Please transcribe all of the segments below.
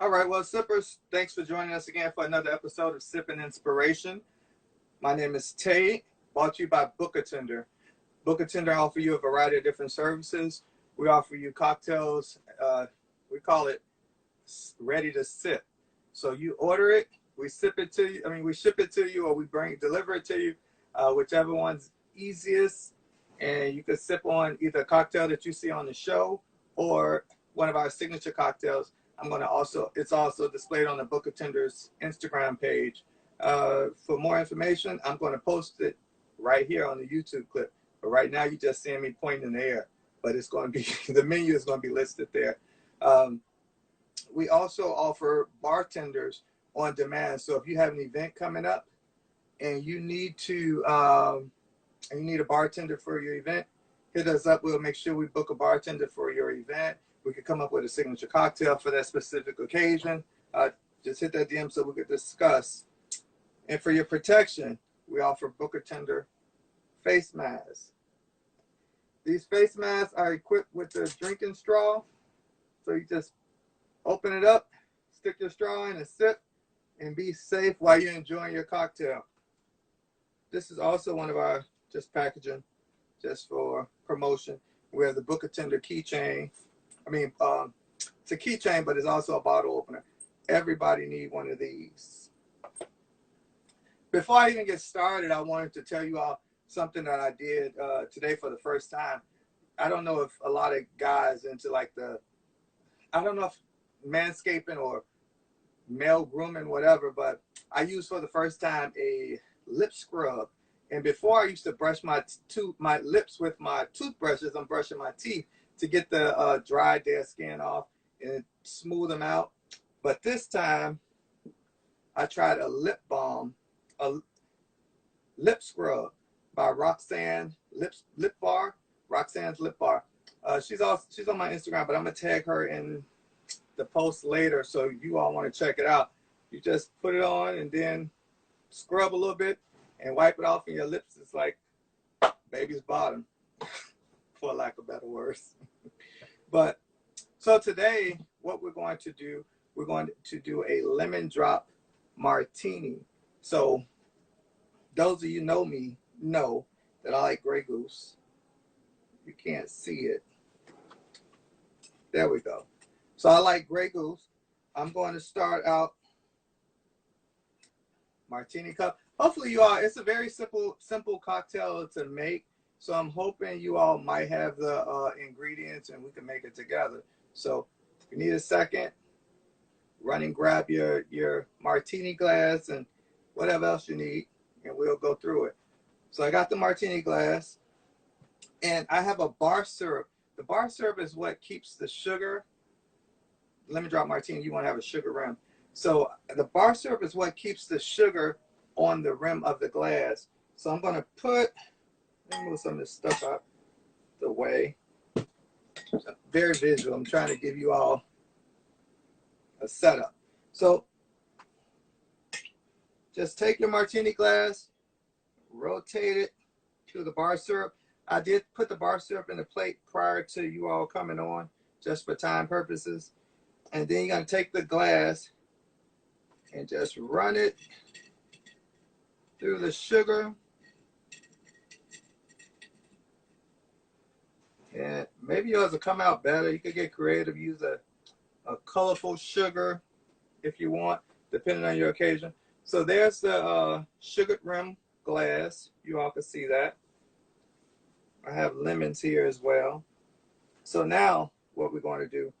All right, well, sippers, thanks for joining us again for another episode of Sipping Inspiration. My name is Tay, brought to you by Book Attender. Book Attender offer you a variety of different services. We offer you cocktails. We call it ready to sip. So you order it, we sip it to you. I mean, we ship it to you, or we deliver it to you, whichever one's easiest. And you can sip on either a cocktail that you see on the show or one of our signature cocktails. It's also displayed on the Book Attender's Instagram page. For more information, I'm going to post it right here on the YouTube clip. But right now, you just seeing me pointing in the air. But it's going to be, the menu is going to be listed there. We also offer bartenders on demand. So if you have an event coming up and you need a bartender for your event, hit us up. We'll make sure we book a bartender for your event. We could come up with a signature cocktail for that specific occasion. Just hit that DM so we could discuss. And for your protection, we offer Book Attender face masks. These face masks are equipped with a drinking straw. So you just open it up, stick your straw in and sip, and be safe while you're enjoying your cocktail. This is also one of our packaging, just for promotion. We have the Book Attender keychain. It's a keychain, but it's also a bottle opener. Everybody need one of these. Before I even get started, I wanted to tell you all something that I did today for the first time. I don't know if a lot of guys into I don't know if manscaping or male grooming, whatever, but I used for the first time a lip scrub. And before I used to brush my lips with my toothbrushes, I'm brushing my teeth to get the dry, dead skin off and smooth them out. But this time, I tried a lip balm, a lip scrub by Roxanne's Lip Bar. She's on my Instagram, but I'm gonna tag her in the post later, so you all want to check it out. You just put it on and then scrub a little bit and wipe it off, and your lips is like baby's bottom, for lack of better words. But so today, what we're going to do a lemon drop martini. So those of you know me know that I like Grey Goose. You can't see it. There we go. So I like Grey Goose. I'm going to start out martini cup. Hopefully you all, it's a very simple cocktail to make. So I'm hoping you all might have the ingredients and we can make it together. So if you need a second, run and grab your martini glass and whatever else you need, and we'll go through it. So I got the martini glass, and I have a bar syrup. The bar syrup is what keeps the sugar. Lemon drop martini, you want to have a sugar rim. So the bar syrup is what keeps the sugar on the rim of the glass. So I'm going to let me move some of this stuff out the way. Very visual. I'm trying to give you all a setup. So just take your martini glass, rotate it to the bar syrup. I did put the bar syrup in the plate prior to you all coming on, just for time purposes. And then you're going to take the glass and just run it through the sugar. And maybe yours will come out better. You could get creative, use a colorful sugar if you want, depending on your occasion. So there's the sugared rim glass. You all can see that. I have lemons here as well. So now what we're going to do,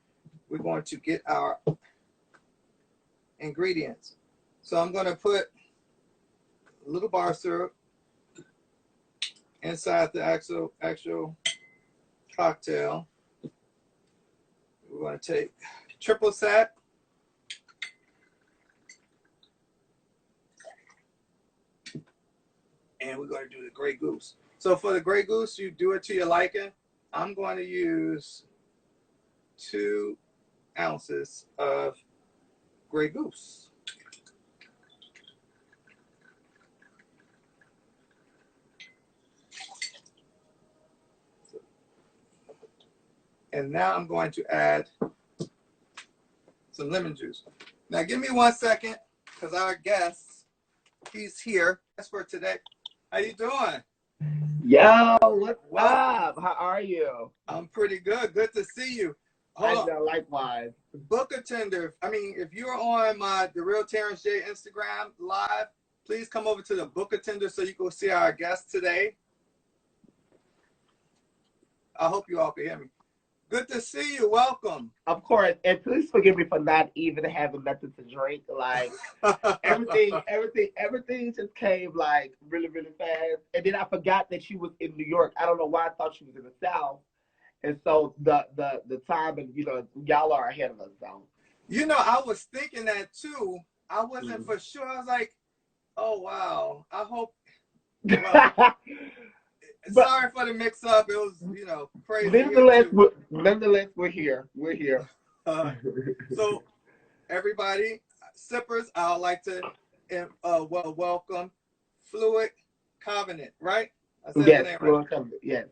we're going to get our ingredients. So I'm going to put a little bar syrup inside the actual cocktail. We're going to take triple sec. And we're going to do the Grey Goose. So for the Grey Goose, you do it to your liking. I'm going to use 2 ounces of Grey Goose. And now I'm going to add some lemon juice. Now, give me 1 second, because our guest, he's here. That's for today. How you doing? Yo, what's up? How are you? I'm pretty good. Good to see you. Hold on. Likewise. Book a tender. I mean, if you're on the Real Terrence J Instagram live, please come over to the book a tender so you can see our guest today. I hope you all can hear me. Good to see you. Welcome. Of course, and please forgive me for not even having nothing to drink. Like everything just came like really, really fast. And then I forgot that she was in New York. I don't know why I thought she was in the South. And so the time, and y'all are ahead of us, so. I was thinking that too. I wasn't for sure. I was like, oh wow. I hope. Well, sorry for the mix-up. It was, crazy. Nonetheless, we're here. We're here. So, everybody, sippers, I would like to welcome FluidConvenant, right? I said yes, the name right. FluidConvenant. Yes.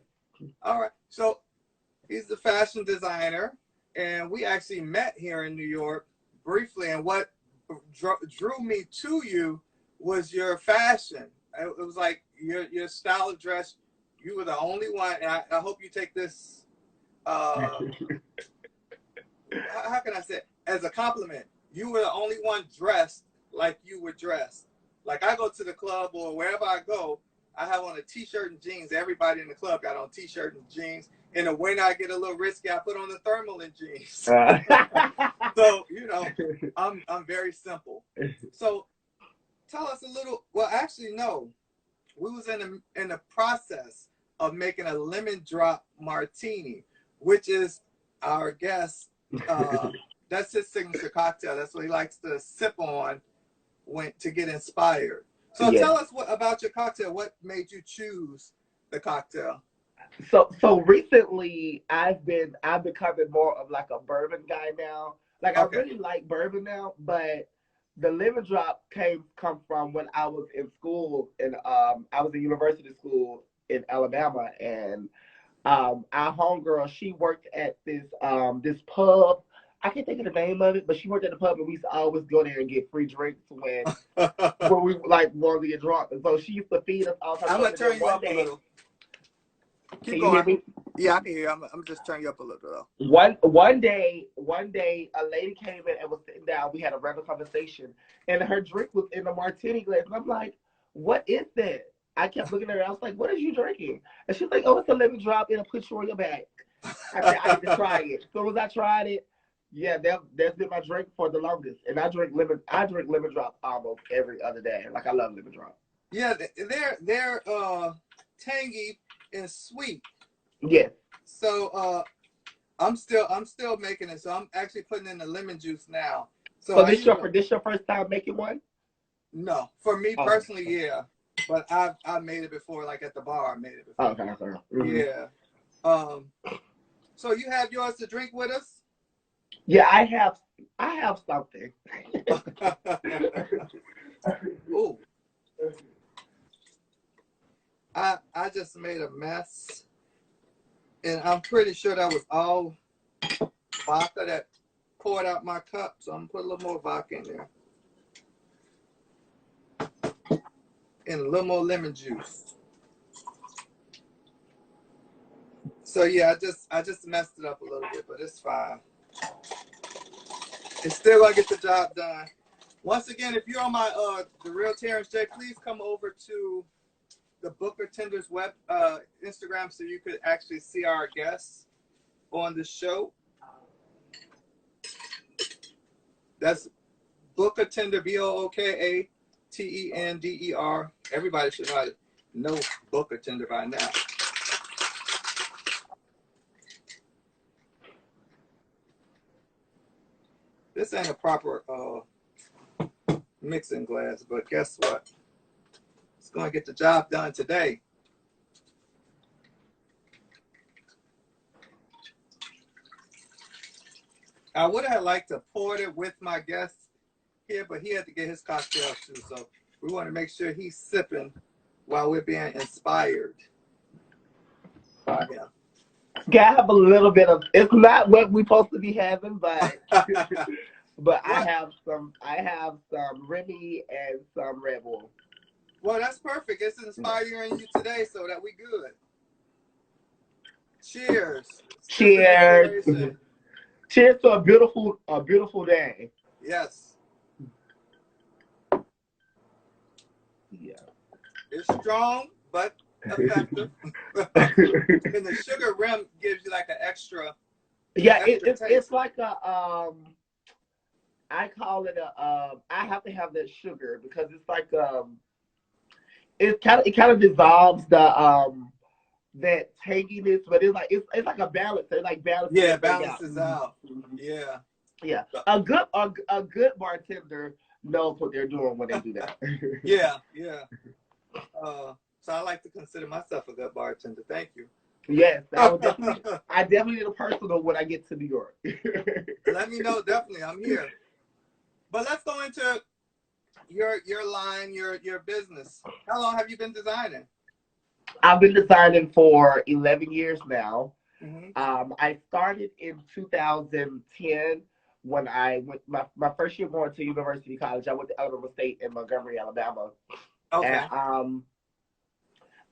All right. So, he's the fashion designer, and we actually met here in New York briefly. And what drew me to you was your fashion. It was like your style of dress. You were the only one, and I hope you take this, how can I say it? As a compliment. You were the only one dressed like you were dressed. Like I go to the club or wherever I go, I have on a t-shirt and jeans. Everybody in the club got on t-shirt and jeans. And when I get a little risky, I put on the thermal and jeans. So, I'm very simple. So tell us a little, well, actually, no. We was in the process of making a lemon drop martini, which is our guest. That's his signature cocktail. That's what he likes to sip on to get inspired. So Tell us about your cocktail. What made you choose the cocktail? So recently I've becoming more of like a bourbon guy now. Like I really like bourbon now, but the lemon drop come from when I was in school, and I was in university school in Alabama, and our homegirl, she worked at this pub. I can't think of the name of it, but she worked at the pub, and we used to always go there and get free drinks when we like wanted to get drunk. And so she used to feed us all. I'm gonna turn you up a little. Keep going. Hear me? Yeah, I can hear you. I'm just turning you up a little though. One day, a lady came in and was sitting down. We had a regular conversation, and her drink was in a martini glass. And I'm like, "What is that?" I kept looking at her. I was like, "What are you drinking?" And she's like, "Oh, it's a lemon drop in a picture on your back." I said, "I need to try it." As soon as I tried it, that's been my drink for the longest. And I drink lemon drop almost every other day. Like I love lemon drop. Yeah, they're tangy and sweet. Yes. So I'm still making it. So I'm actually putting in the lemon juice now. So this your first time making one? No, for me personally, yeah. But I made it before, like at the bar. I made it before. Okay. Mm-hmm. Yeah. So you have yours to drink with us? Yeah, I have something. Ooh. I just made a mess, and I'm pretty sure that was all vodka that poured out my cup, so I'm gonna put a little more vodka in there. And a little more lemon juice. So yeah, I just messed it up a little bit, but it's fine. It's still gonna get the job done. Once again, if you're on my the Real Terrence J, please come over to the Booker Tenders web Instagram so you could actually see our guests on the show. That's Booker Tender, BOOKATENDER. Everybody should know Booker Tender by now. This ain't a proper mixing glass, but guess what? It's going to get the job done today. I would have liked to pour it with my guest here, but he had to get his cocktail too. So we want to make sure he's sipping while we're being inspired by him. Yeah, I have a little bit of, it's not what we're supposed to be having, but But What? I have some Remy and some Red Bull. Well, that's perfect. It's inspiring you today, so that we good. Cheers. Sip and Cheers. inspiration. Cheers to a beautiful day. Yes. Yeah. It's strong but effective. And the sugar rim gives you like an Yeah, extra it's taste. like a I call it a I have to have that sugar because it's like it kind of dissolves the that tanginess, but it's like a balance. It like balances Yeah, everything out. balances out. Yeah. Yeah, So- a good bartender knows what they're doing when they do that. Yeah, yeah. So I like to consider myself a good bartender. Thank you. Yes, I definitely need a personal when I get to New York. Let me know. Definitely, I'm here. But let's go into your line, your business. How long have you been designing? I've been designing for 11 years now. Mm-hmm. I started in 2010 when I went my first year going to University College. I went to Alabama State in Montgomery, Alabama, and Okay.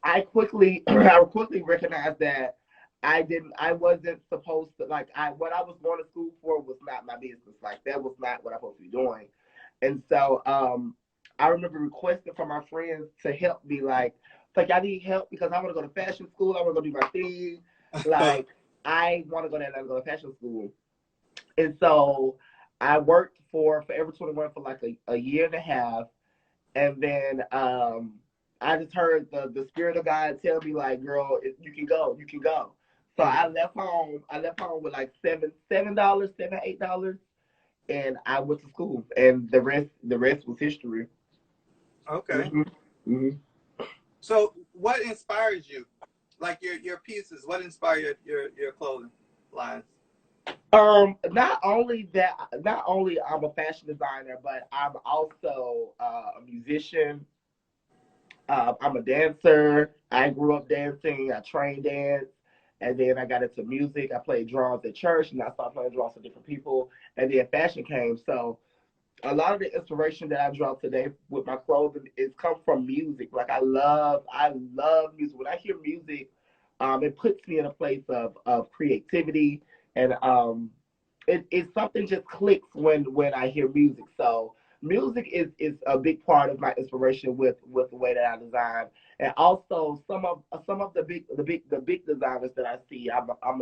I quickly recognized that I wasn't supposed to like I what I was going to school for was not my business. Like that was not what I'm supposed to be doing. And so I remember requesting from my friends to help me like I need help because I want to go to fashion school. I want to go do my thing. Like I want to go there and go to fashion school. And so I worked for Forever 21 for like a year and a half. And then I just heard the spirit of God tell me like, girl, you can go, you can go. So Mhm. I left home. I left home with like $7, $8, and I went to school. And the rest was history. Okay. hmm hmm So what inspires you? Like your pieces, what inspire your clothing lines? Not only I'm a fashion designer, but I'm also a musician. I'm a dancer. I grew up dancing. I trained dance. And then I got into music. I played drums at church and I started playing drums for different people. And then fashion came. So a lot of the inspiration that I draw today with my clothing is come from music. Like I love music. When I hear music, it puts me in a place of creativity and it something just clicks when I hear music. So music is a big part of my inspiration with the way that I design, and also some of the big designers that I see. I'm I'm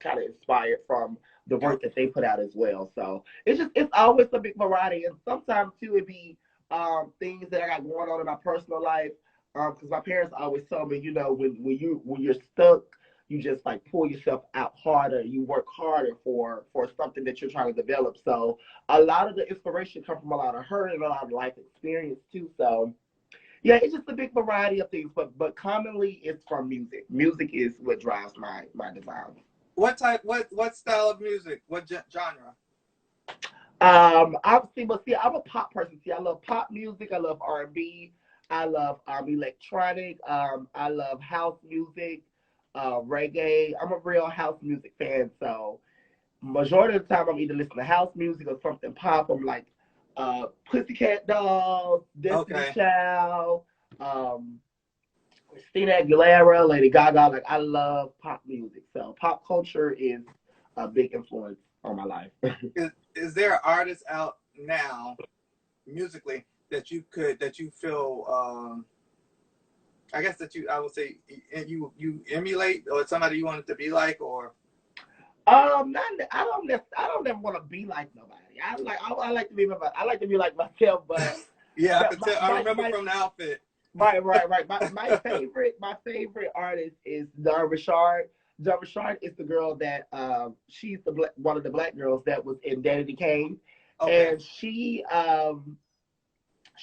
kind of inspired from the work that they put out as well. So it's always a big variety, and sometimes too it be things that I got going on in my personal life. Because my parents always told me, when you're stuck, you just like pull yourself out harder. You work harder for something that you're trying to develop. So a lot of the inspiration comes from a lot of hurt and a lot of life experience too. So yeah, it's just a big variety of things, but commonly it's from music. Music is what drives my design. What type? What style of music? What genre? I'm a pop person. See, I love pop music. I love R&B. I love electronic. I love house music, reggae. I'm a real house music fan. So majority of the time, I'm either listening to house music or something pop. I'm like Pussycat Dolls, Destiny Okay. Child, um, Christina Aguilera, Lady Gaga. Like I love pop music. So pop culture is a big influence on my life. Is there an artist out now musically that you feel I guess that I would say you emulate or somebody you want it to be like or Not, I don't ever want to be like nobody. I like to be I like to be like myself, but yeah I the, could tell I remember my from the outfit. right. My favorite artist is Dawn Richard. Dawn Richard is the girl that she's one of the black girls that was in Danity Kane, Okay. and she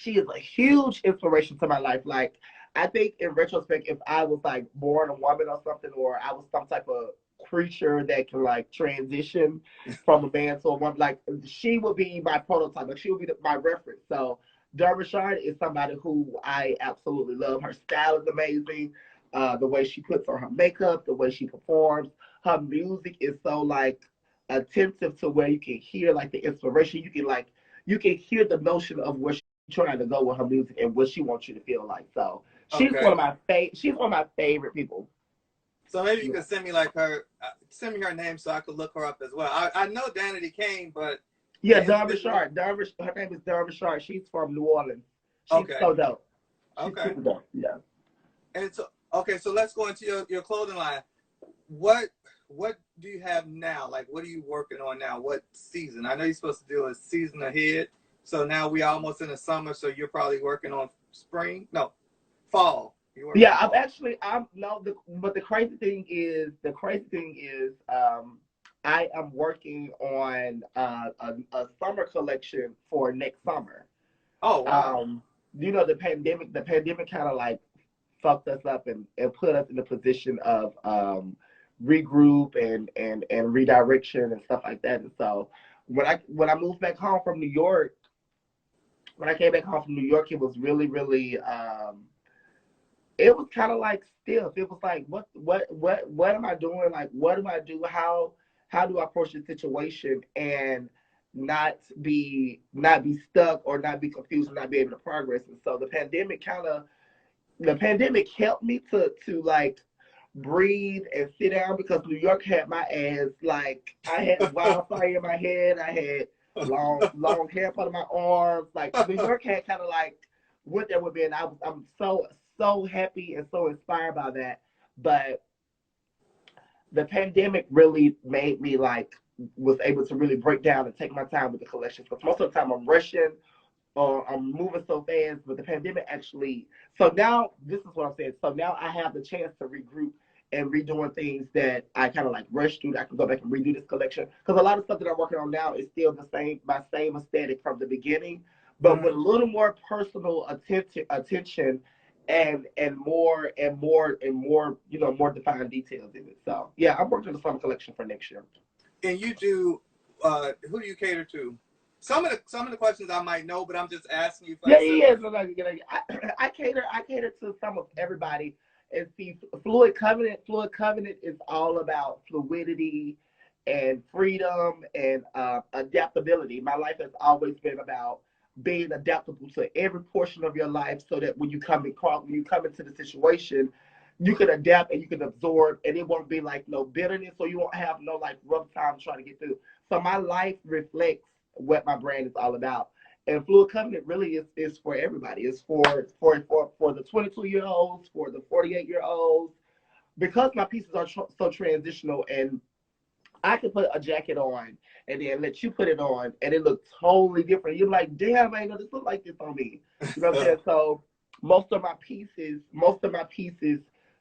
is a huge inspiration to my life. Like I think in retrospect, if I was like born a woman or something, or I was some type of creature that can like transition from a man to a woman, like she would be my prototype. Like she would be my reference. So Derbyshire is somebody who I absolutely love. Her style is amazing. The way she puts on her makeup, the way she performs, her music is so like attentive to where you can hear like the inspiration. You can hear the notion of where she's trying to go with her music and what she wants you to feel like. So Okay. she's one of my favorite people. So maybe you could send me like send me her name so I could look her up as well. I know Danity Kane, but Yeah, Dawn Richard. Her name is Dawn Richard. She's from New Orleans. She's so dope. She's super dope. Yeah. And so okay, so let's go into your clothing line. What do you have now? Like, what are you working on now? What season? I know you're supposed to do a season ahead. So now we almost in the summer. So you're probably working on spring? No, fall. Yeah, but the crazy thing is, I am working on a summer collection for next summer. Oh wow. You know, the pandemic kind of like fucked us up and put us in a position of regroup and redirection and stuff like that. And so when I moved back home from New York, when I came back home from New York, it was really, really it was kind of like stiff. It was like, what am I doing? Like, what do I do? How do I approach the situation and not be stuck or not be confused and not be able to progress? And so the pandemic helped me to like breathe and sit down, because New York had my ass like, I had wildfire in my head. I had long hair part of my arms. Like, New York had kind of like went there with me, and I'm so happy and so inspired by that. But the pandemic really made me like, was able to really break down and take my time with the collections, because most of the time I'm rushing or I'm moving so fast. But the pandemic actually, so now this is what I'm saying. So now I have the chance to regroup and redoing things that I kind of like rushed through. I can go back and redo this collection, because a lot of stuff that I'm working on now is still my same aesthetic from the beginning, but with a little more personal attention and more more defined details in it. So yeah, I'm working on the summer collection for next year. And you do who do you cater to? Some of the questions I might know, but I'm just asking you. I cater to some of everybody. And see, FluidConvenant is all about fluidity and freedom and adaptability. My life has always been about being adaptable to every portion of your life, so that when you come into the situation, you can adapt and you can absorb, and it won't be like no bitterness, so you won't have no like rough time trying to get through. So my life reflects what my brand is all about. And FluidConvenant really is for everybody. It's for the 22-year-olds, for the 48-year-olds, because my pieces are so transitional, and I can put a jacket on and then let you put it on, and it looks totally different. You're like, damn, I know this look like this on me. You know what I'm saying? So most of my pieces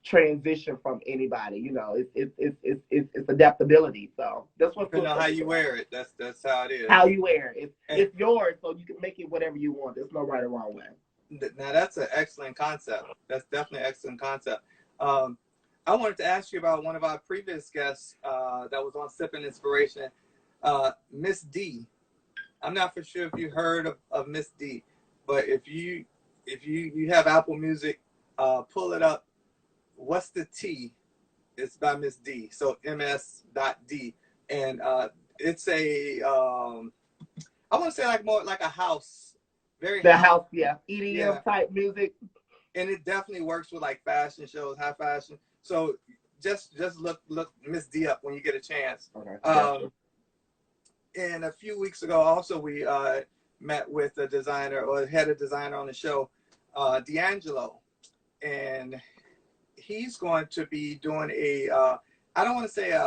transition from anybody. You know, it's adaptability. So that's what. Depending on how you wear it, that's how it is. How you wear it, it's yours, so you can make it whatever you want. There's no right or wrong way. Now that's an excellent concept. That's definitely an excellent concept. I wanted to ask you about one of our previous guests that was on Sipping Inspiration, Miss D. I'm not for sure if you heard of Miss D, but if you have Apple Music, pull it up. What's the T? It's by Miss D. So ms.d. And it's a I want to say like more like a house, house, yeah, EDM type music. And it definitely works with like fashion shows, high fashion. So just look Miss D up when you get a chance. Okay. And a few weeks ago, also we met with a designer, or had a designer on the show, D'Angelo, and he's going to be doing a I don't want to say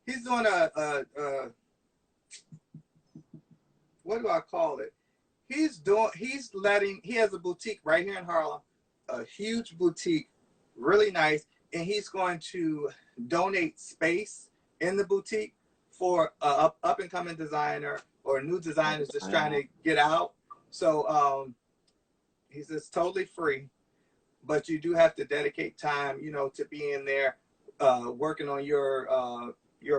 he's doing a what do I call it? He has a boutique right here in Harlem, a huge boutique, really nice, and he's going to donate space in the boutique for up and coming designer or new designers just trying to get out. So he says totally free, but you do have to dedicate time, to being there, working on your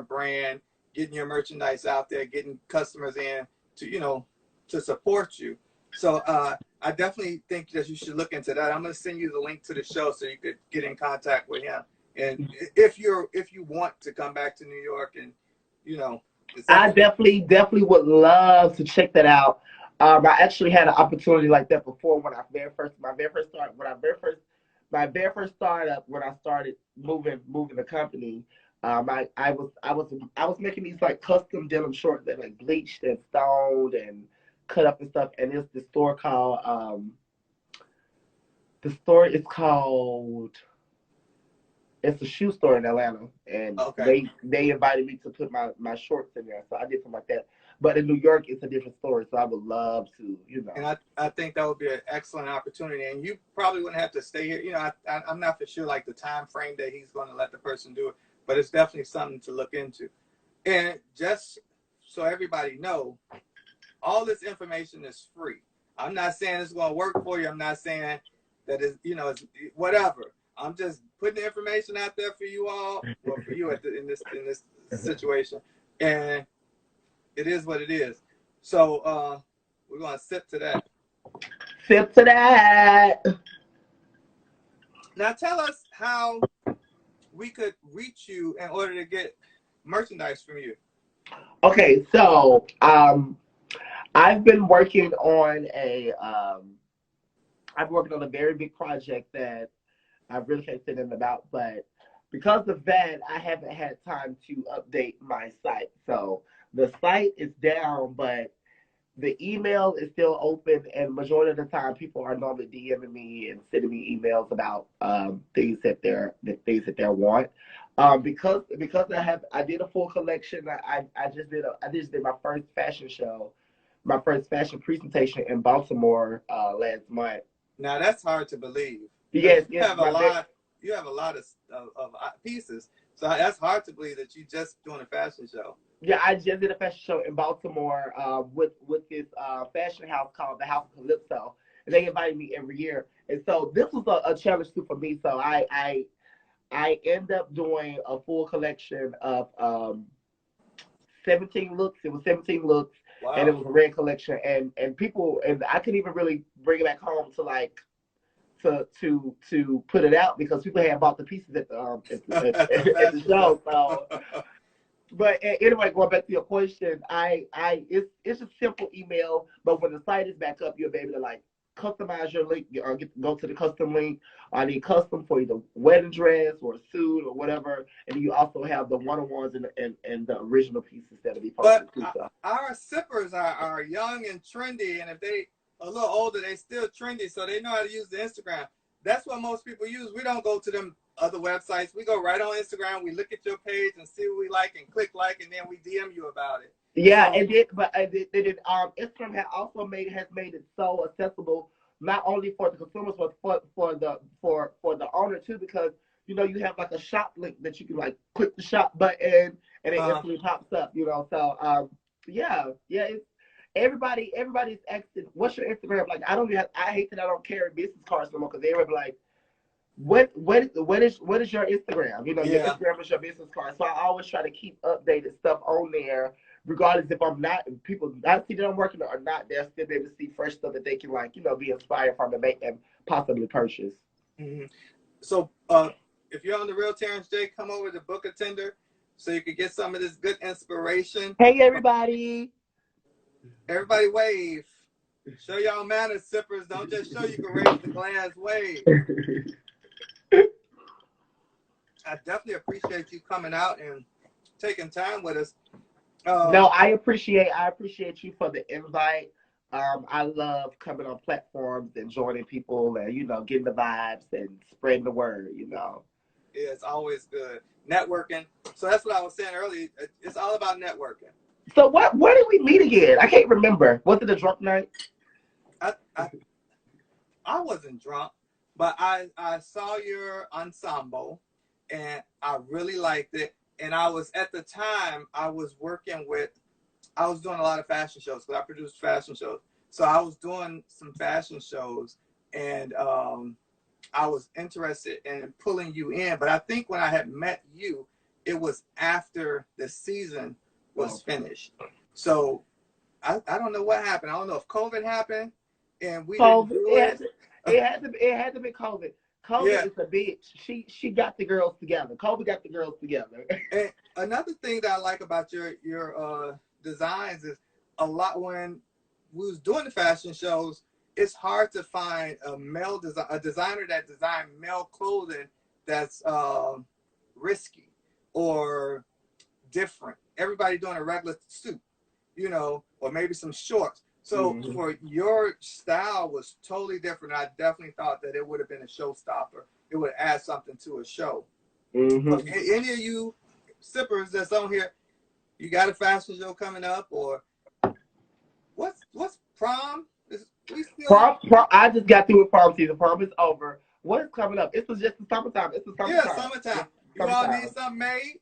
brand, getting your merchandise out there, getting customers in to support you. So I definitely think that you should look into that. I'm going to send you the link to the show so you could get in contact with him. And if you want to come back to New York and you know, is I that definitely would love to check that out. I actually had an opportunity like that before when my very first startup when I started moving the company. I was making these like custom denim shorts that like bleached and stoned and cut up and stuff. And it's the store called the store is called it's a shoe store in Atlanta, and okay? they invited me to put my shorts in there, so I did something like that. But in New York, it's a different story, so I would love to, you And know. I think that would be an excellent opportunity. And you probably wouldn't have to stay here. You know, I'm not for sure like the time frame that he's going to let the person do it, but it's definitely something to look into. And just so everybody know, all this information is free. I'm not saying it's going to work for you. I'm not saying that it's, you know, it's whatever. I'm just putting the information out there for you all, or for you in this situation, and it is what it is. So we're going to sip to that. Sip to that. Now tell us how we could reach you in order to get merchandise from you. Okay, so I've been working on I've been working on a very big project that I really can't say anything about, but because of that, I haven't had time to update my site. So the site is down, but the email is still open, and majority of the time, people are normally DMing me and sending me emails about things that they want. Because I did a full collection. I just did my first fashion show, my first fashion presentation in Baltimore last month. Now that's hard to believe because Yes, yes, you have a lot of pieces. So that's hard to believe that you just doing a fashion show. yeah. I just did a fashion show in Baltimore with this fashion house called the House of Calypso, and they invite me every year. And so this was a challenge too for me. So I end up doing a full collection of 17 looks. It was 17 looks, and it Wow. was a red collection. And people, and I couldn't even really bring it back home to like to put it out because people had bought the pieces at the At the at the fashion show. show. So, but anyway, going back to your question, it's a simple email, but when the site is back up, you'll be able to like customize your link or go to the custom link. I need custom for either wedding dress or a suit or whatever, and you also have the one-on-ones and the original pieces that'll be But posted too. So. our sippers are young and trendy, and if they a little older, they still trendy, so they know how to use the Instagram. That's what most people use. We don't go to them other websites. We go right on Instagram. We look at your page and see what we like and click like, and then we DM you about it. Yeah, So Instagram has made it so accessible not only for the consumers but for the owner too because you have like a shop link that you can like click the shop button and it uh, instantly pops up. So yeah, it's everybody's asking what's your Instagram like. I hate that I don't carry business cards no more because everybody like what is your Instagram? Your yeah. Instagram is your business card. So I always try to keep updated stuff on there, regardless if I'm not people I see that I'm working or not. They'll still be able to see fresh stuff that they can like be inspired from and make and possibly purchase. Mm-hmm. So if you're on the Real Terrence J, come over to Book a Tender so you can get some of this good inspiration. Hey everybody! Everybody wave. Show y'all manners, sippers. Don't just show you can raise the glass. Wave. I definitely appreciate you coming out and taking time with us. No, I appreciate you for the invite. I love coming on platforms and joining people and getting the vibes and spreading the word. Yeah, it's always good networking. So that's what I was saying earlier. It's all about networking. So where did we meet again? I can't remember. Was it a drunk night? I I, I wasn't drunk, but I saw your ensemble, and I really liked it. And I was at the time I was working with I was doing a lot of fashion shows because I produced fashion shows. So I was doing some fashion shows, and I was interested in pulling you in. But I think when I had met you, it was after the season was Well, finished. So I don't know what happened. I don't know if COVID happened and we didn't COVID. do It it. had to. It had to be COVID. Kobe Yeah. is a bitch. She got the girls together. Kobe got the girls together. And another thing that I like about your designs is a lot when we was doing the fashion shows, it's hard to find a designer that designed male clothing that's risky or different. Everybody doing a regular suit, or maybe some shorts. So for your style was totally different. I definitely thought that it would have been a showstopper. It would add something to a show. But any of you sippers that's on here, you got a fashion show coming up, or what's prom? We still Prom, I just got through with prom season. Prom is over. What is coming up? It's just the summertime. It's the summertime. yeah, summertime. It's You all summertime. need something made?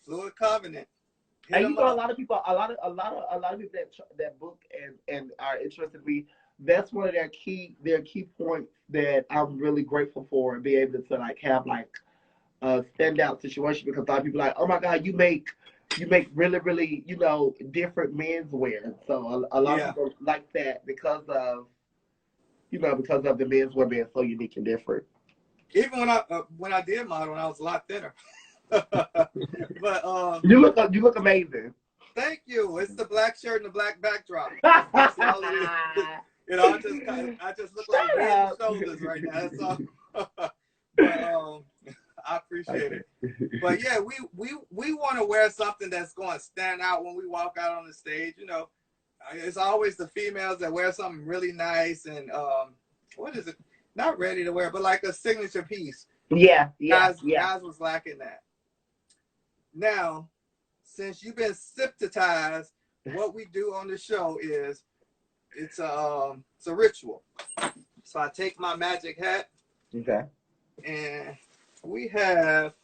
FluidConvenant. And you know, a lot of people that book and are interested in me. That's one of their key points that I'm really grateful for, and be able to like have like a standout situation, because a lot of people are like, oh my God, you make really really different menswear. So a lot of people like that because of the menswear being so unique and different. Even when I did model, I was a lot thinner. But you look amazing. Thank you. It's the black shirt and the black backdrop. That's all it is. I just look like head and shoulders right now. That's all. But I appreciate it. But yeah, we want to wear something that's going to stand out when we walk out on the stage. It's always the females that wear something really nice and what is it? Not ready to wear, but like a signature piece. Yeah. Guys was lacking that. Now, since you've been hypnotized, what we do on the show is it's a ritual. So I take my magic hat. Okay. And we have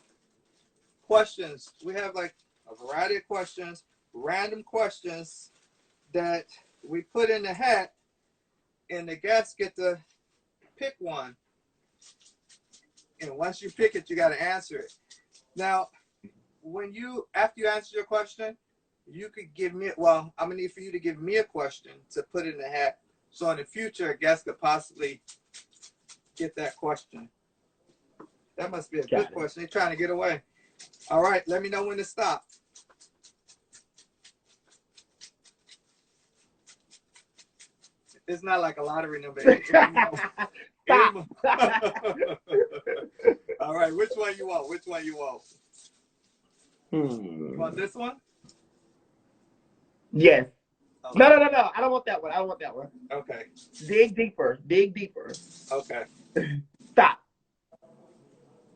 questions. We have like a variety of questions, random questions that we put in the hat, and the guests get to pick one. And once you pick it, you got to answer it. Now, after you answer your question, you could give me, I'm gonna need for you to give me a question to put in the hat, so in the future a guest could possibly get that question. That must be a good question. They're trying to get away. All right, let me know when to stop. It's not like a lottery number. Stop. All right, which one you want? You want this one? Yes. Okay. No. I don't want that one. Okay. Dig deeper. Okay. Stop.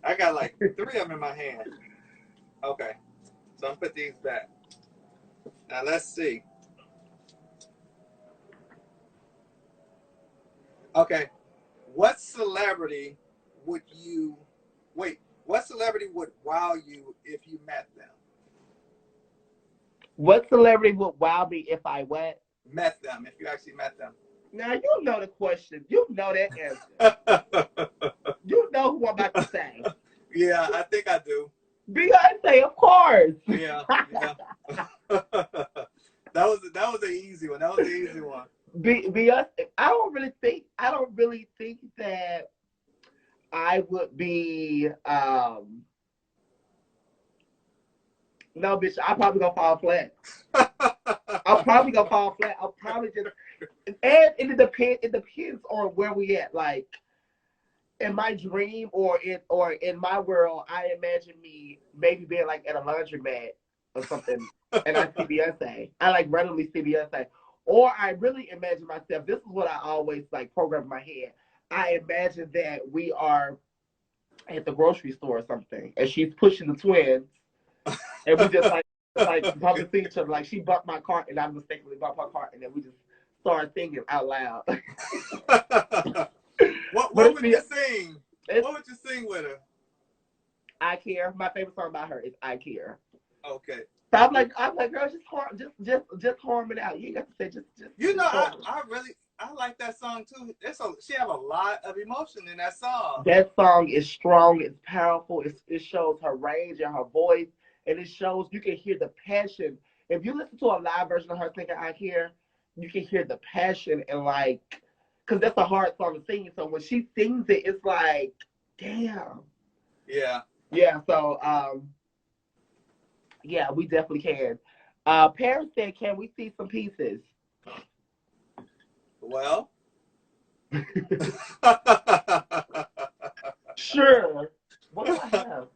I got like 3 of them in my hand. Okay. So I'm going to put these back. Now let's see. Okay. What celebrity would wow you if you met them? What celebrity would wow me if I what? Met them, if you actually met them. Now, you know the question. You know that answer. You know who I'm about to say. Yeah, I think I do. Beyonce, of course. Yeah. That was an easy one. Beyonce, I don't really think that I would be no, bitch, I'm probably gonna fall flat. I'll probably just, and it depends on where we at. Like in my dream or in my world, I imagine me maybe being like at a laundromat or something, and I see Beyonce. I like randomly see Beyonce, or I really imagine myself. This is what I always like program in my head. I imagine that we are at the grocery store or something, and she's pushing the twins. And we just like bumping into each other. Like she bumped my cart, and I mistakenly bumped her cart, and then we just started singing out loud. What would you sing? What would you sing with her? I Care. My favorite song by her is I Care. Okay. So I'm like, girl, just harm it out. You got to say just. I like that song too. She have a lot of emotion in that song. That song is strong. It's powerful. It shows her range and her voice. And it shows, you can hear the passion. If you listen to a live version of her singing I Care, you can hear the passion and like because that's a hard song to sing. So when she sings it, it's like, damn. Yeah. Yeah. So yeah, we definitely can. Paris said, "Can we see some pieces?" Well. Sure. What do I have?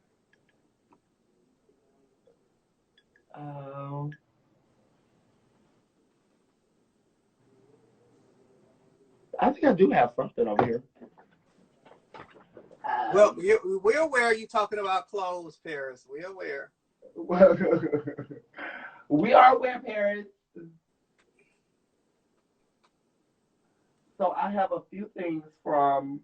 I think I do have something over here. Well, we're aware you talking about clothes, Paris. We're aware. We are aware, Paris. So I have a few things from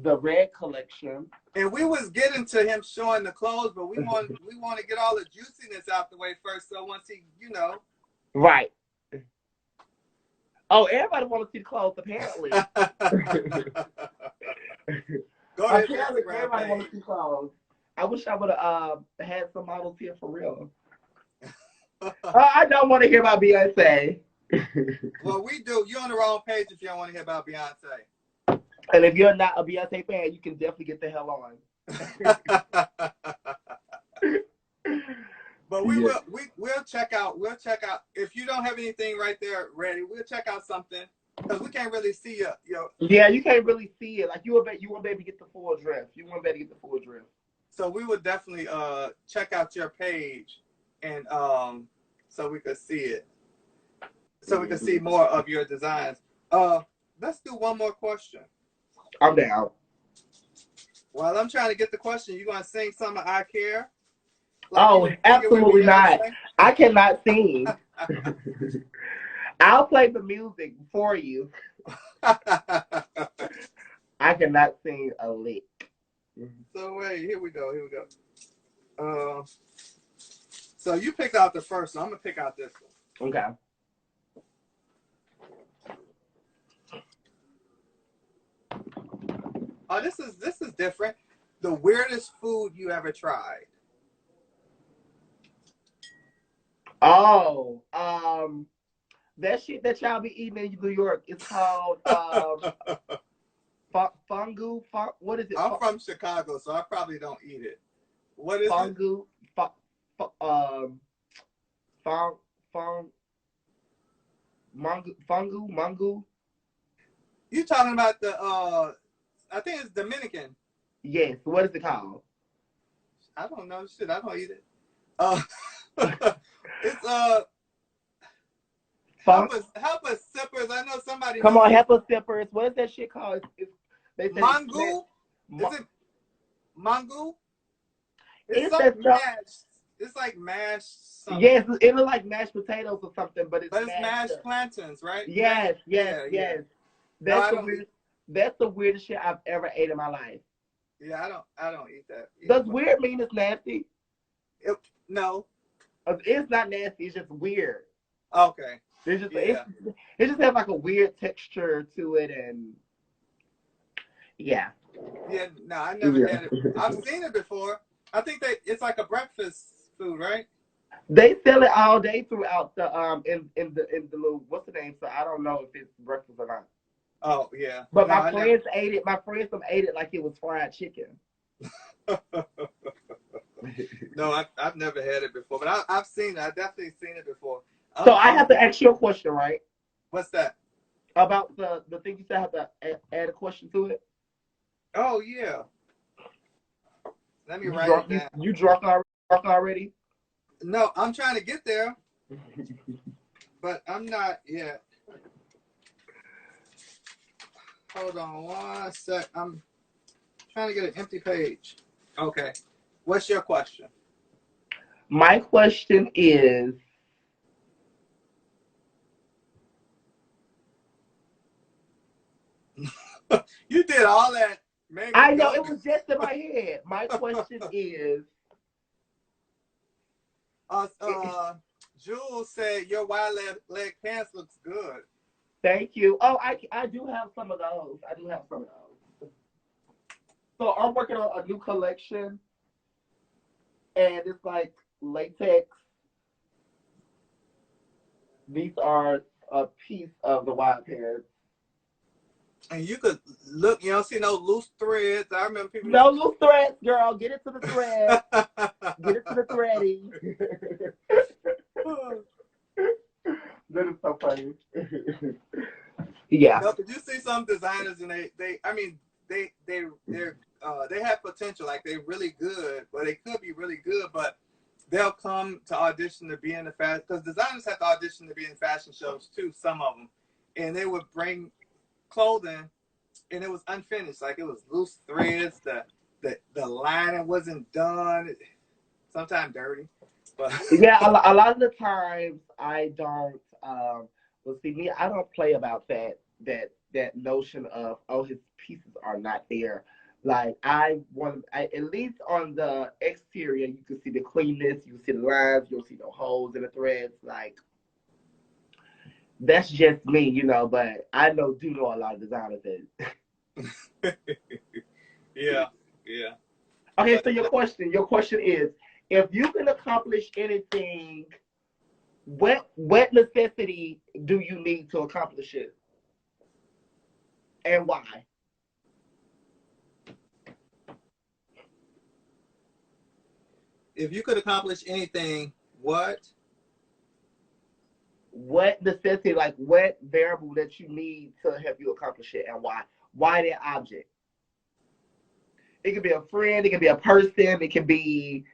the Red collection. And we was getting to him showing the clothes, but we want to get all the juiciness out the way first. So once he, Right. Oh, everybody wants to see the clothes, apparently. Go to his Apparently, Instagram everybody page. wants to see clothes. I wish I would have had some models here for real. I don't want to hear about Beyonce. Well, we do. You're on the wrong page if you don't want to hear about Beyonce. And if you're not a Beyonce fan, you can definitely get the hell on. But we'll check out if you don't have anything right there ready. We'll check out something because we can't really see your. Yeah, you can't really see it. Like you won't be able to get the full dress. You won't be able to get the full dress. So we would definitely check out your page and so we could see it. So we can see more of your designs. Let's do one more question. I'm down. While I'm trying to get the question, you gonna sing some of I Care? Like absolutely not. I cannot sing. I'll play the music for you. I cannot sing a lick. So wait, here we go. So you picked out the first one. I'm gonna pick out this one. Okay. Oh, this is different. The weirdest food you ever tried. Oh, that shit that y'all be eating in New York is called fungu. What is it? I'm from Chicago, so I probably don't eat it. What is fungu? it? Fungu. You talking about the I think it's Dominican. Yes. What is it called? I don't know. Shit, I don't eat it. It's help us sippers. I know somebody. Come on, help us sippers. What is that shit called? They mango. Is it mango? It's like mashed. It's like mashed. Something. Yes, it looks like mashed potatoes or something, but it's mashed plantains, right? Yes. That's the weirdest shit I've ever ate in my life. Yeah, I don't eat that. Does weird mean it's nasty? No. It's not nasty. It's just weird. Okay. It just has like a weird texture to it, and yeah. Yeah, no, I never had it. I've seen it before. I think it's like a breakfast food, right? They sell it all day throughout the in the little what's the name? So I don't know if it's breakfast or not. Oh yeah. But my friends ate it. My friends ate it like it was fried chicken. No, I've never had it before, but I've seen it. I've definitely seen it before. So I have to ask you a question, right? What's that? About the thing you said I have to add a question to it? Oh yeah. Let me write it down. You drunk already? No, I'm trying to get there. But I'm not yet. Hold on 1 sec. I'm trying to get an empty page. Okay. What's your question? My question is, you did all that. I know it was just in my head. My question is, Jules said your wide leg pants looks good. Thank you. Oh, I do have some of those. So I'm working on a new collection, and it's like latex. These are a piece of the wide pants. And you could look, you don't see no loose threads. I remember people. No loose threads, girl. Get it to the thread. Get it to the threading. That is so funny. Yeah. No, but you see some designers and I mean, they have potential. Like they're really good, or they could be really good, but they'll come to audition to be in the fashion, because designers have to audition to be in fashion shows too, some of them. And they would bring clothing and it was unfinished. Like it was loose threads, the lining wasn't done, sometimes dirty. But yeah, a lot of the times I don't well see me, I don't play about that notion of, oh, his pieces are not there. Like at least on the exterior you can see the cleanness, you can see the lines, you'll see the holes in the threads. Like that's just me, you know, but I do know a lot of designers that yeah. Okay, so your question is, if you can accomplish anything, what necessity do you need to accomplish it? And why? If you could accomplish anything, what? What necessity, like what variable that you need to help you accomplish it, and why? Why that object? It could be a friend, it could be a person, it could be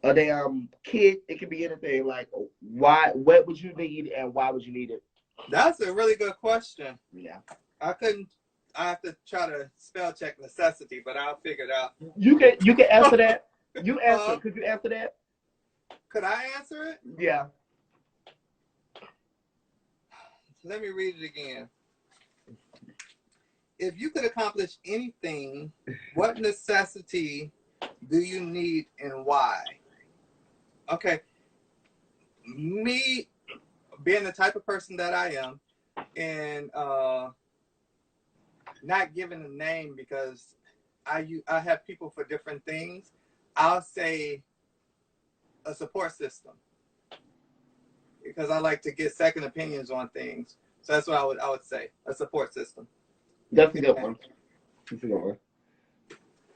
a damn kid, it could be anything. Like, why? What would you need, and why would you need it? That's a really good question. Yeah. I have to try to spell check necessity, but I'll figure it out. You can answer that. You answer. Could you answer that? Could I answer it? Yeah. Let me read it again. If you could accomplish anything, what necessity do you need and why? Okay. Me being the type of person that I am, and not giving a name because I have people for different things, I'll say a support system, because I like to get second opinions on things. So that's what I would say, a support system. That's a good one. That's a good one.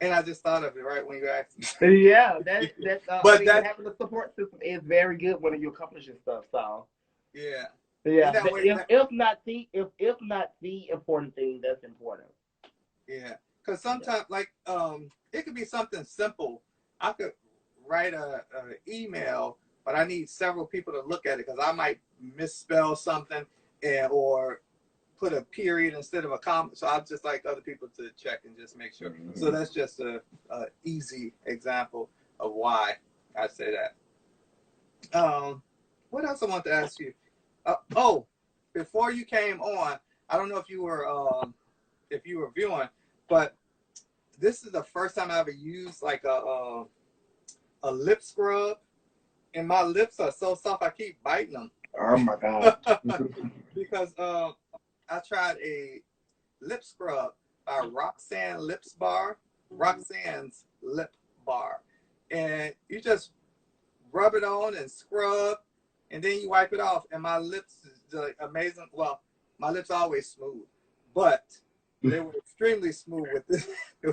And I just thought of it right when you asked me. Yeah, having a support system is very good when you're accomplishing stuff. So yeah. If not the important thing, that's important. Yeah, because sometimes it could be something simple. I could write a email, but I need several people to look at it because I might misspell something or put a period instead of a comma. So I just like other people to check and just make sure. Mm-hmm. So that's just a easy example of why I say that. What else I want to ask you? Before you came on, I don't know if you were viewing, but this is the first time I ever used like a lip scrub, and my lips are so soft I keep biting them. Oh my god! Because I tried a lip scrub by Roxanne's Lip Bar, and you just rub it on and scrub, and then you wipe it off, and my lips is like amazing. Well, my lips are always smooth, but they were extremely smooth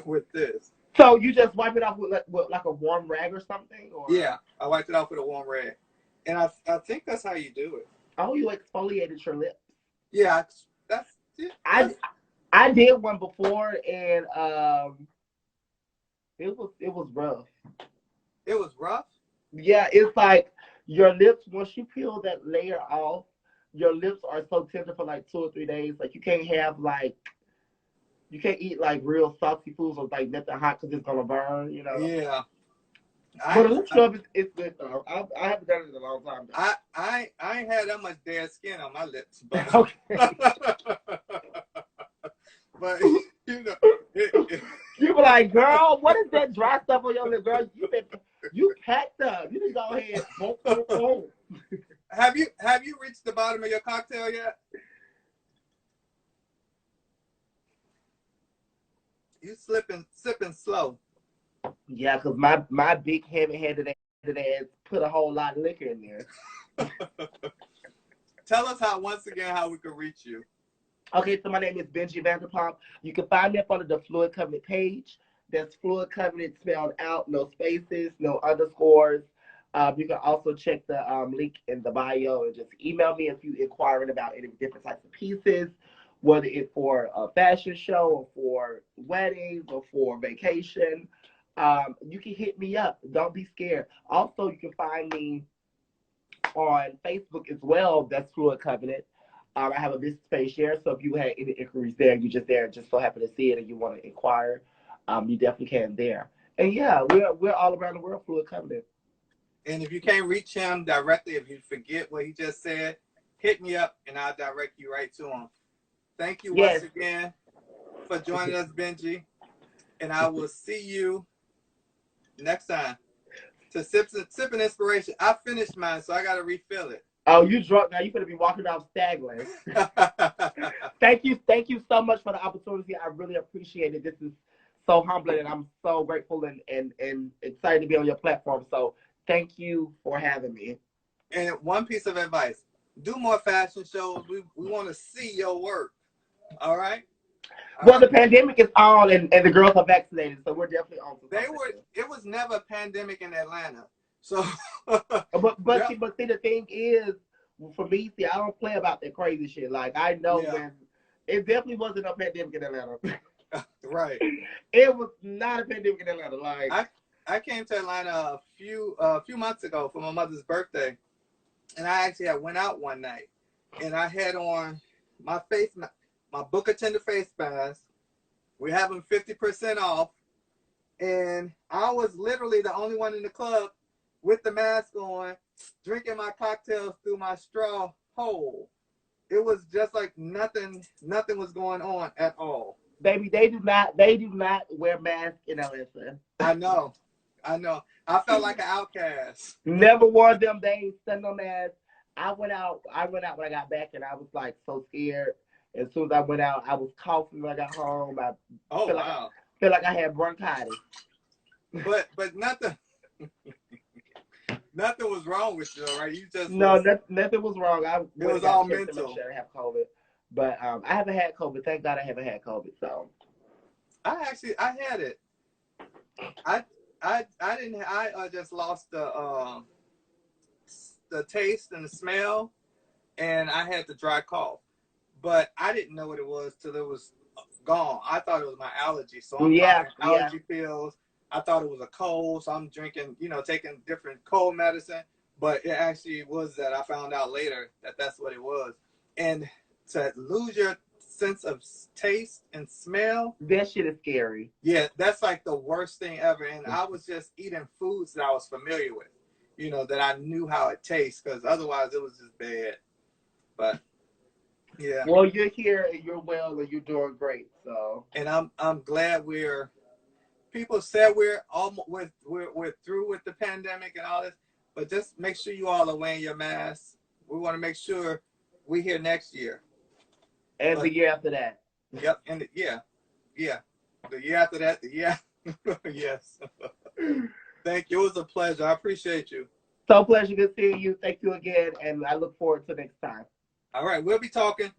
with this. So you just wipe it off with like a warm rag or something? Or? Yeah, I wiped it off with a warm rag, and I think that's how you do it. Oh, you exfoliated your lips? Yeah, that's it. I did one before, and it was rough. It was rough? Yeah, it's like your lips, once you peel that layer off, your lips are so tender for like 2 or 3 days. Like you can't eat like real salty foods or like nothing hot because it's gonna burn, you know. Yeah. But a lip scrub is good though. I haven't done it in a long time though. I ain't had that much dead skin on my lips, but okay. But you know, you were like, girl, what is that dry stuff on your lip, girl? You packed up. You just go ahead. Boom. Have you reached the bottom of your cocktail yet? You sipping slow. Yeah, because my big heavy-handed ass put a whole lot of liquor in there. Tell us once again how we can reach you. Okay, so my name is Benji Vanderpump. You can find me up under the Fluid Covenant page. That's Fluid Covenant spelled out, no spaces, no underscores. You can also check the link in the bio and just email me if you're inquiring about any different types of pieces, whether it's for a fashion show or for weddings or for vacation. You can hit me up. Don't be scared. Also, you can find me on Facebook as well. That's Fluid Covenant. I have a business page there, so if you had any inquiries there, you just there, just so happen to see it, and you want to inquire, you definitely can there. And yeah, we're all around the world, Fluid Covenant. And if you can't reach him directly, if you forget what he just said, hit me up and I'll direct you right to him. Thank you once again for joining us, Benji. And I will see you next time. To Sip and Inspiration. I finished mine, so I got to refill it. Oh, you drunk now. You're going to be walking around staggering. Thank you so much for the opportunity. I really appreciate it. This is so humbling, and I'm so grateful and excited to be on your platform. So thank you for having me. And one piece of advice, do more fashion shows. We want to see your work. All right? Well, the pandemic is on, and the girls are vaccinated, so we're definitely on. It was never a pandemic in Atlanta. So, but see, the thing is, for me, see, I don't play about that crazy shit. Like, I know when it definitely wasn't a pandemic in Atlanta. Right. It was not a pandemic in Atlanta. Like, I came to Atlanta a few months ago for my mother's birthday, and I actually went out one night, and I had on my Booker Tender face mask. We're having 50% off, and I was literally the only one in the club with the mask on, drinking my cocktails through my straw hole. It was just like nothing was going on at all. Baby, they do not wear masks in Atlanta. I know. I felt like an outcast. Never wore them. They ain't sent no masks. I went out when I got back, and I was like so scared. As soon as I went out, I was coughing when I got home. I feel like I had bronchitis. But nothing. Nothing was wrong with you, right? You just nothing was wrong. It was all mental. To make sure I have COVID, but I haven't had COVID. Thank God I haven't had COVID. So I had it. I didn't. I just lost the taste and the smell, and I had the dry cough. But I didn't know what it was till it was gone. I thought it was my allergy, so I'm taking allergy pills. I thought it was a cold, so I'm drinking, taking different cold medicine. But it actually was that I found out later that that's what it was. And to lose your sense of taste and smell, that shit is scary. Yeah, that's like the worst thing ever. And I was just eating foods that I was familiar with, that I knew how it tastes, because otherwise it was just bad. But yeah. Well, you're here and you're well and you're doing great. So. And I'm glad people said we're through with the pandemic and all this, but just make sure you all are wearing your masks. We want to make sure we're here next year. And the year after that. Yep. And the year after that, yes. Thank you. It was a pleasure. I appreciate you. So pleasure. Good seeing you. Thank you again. And I look forward to next time. All right. We'll be talking.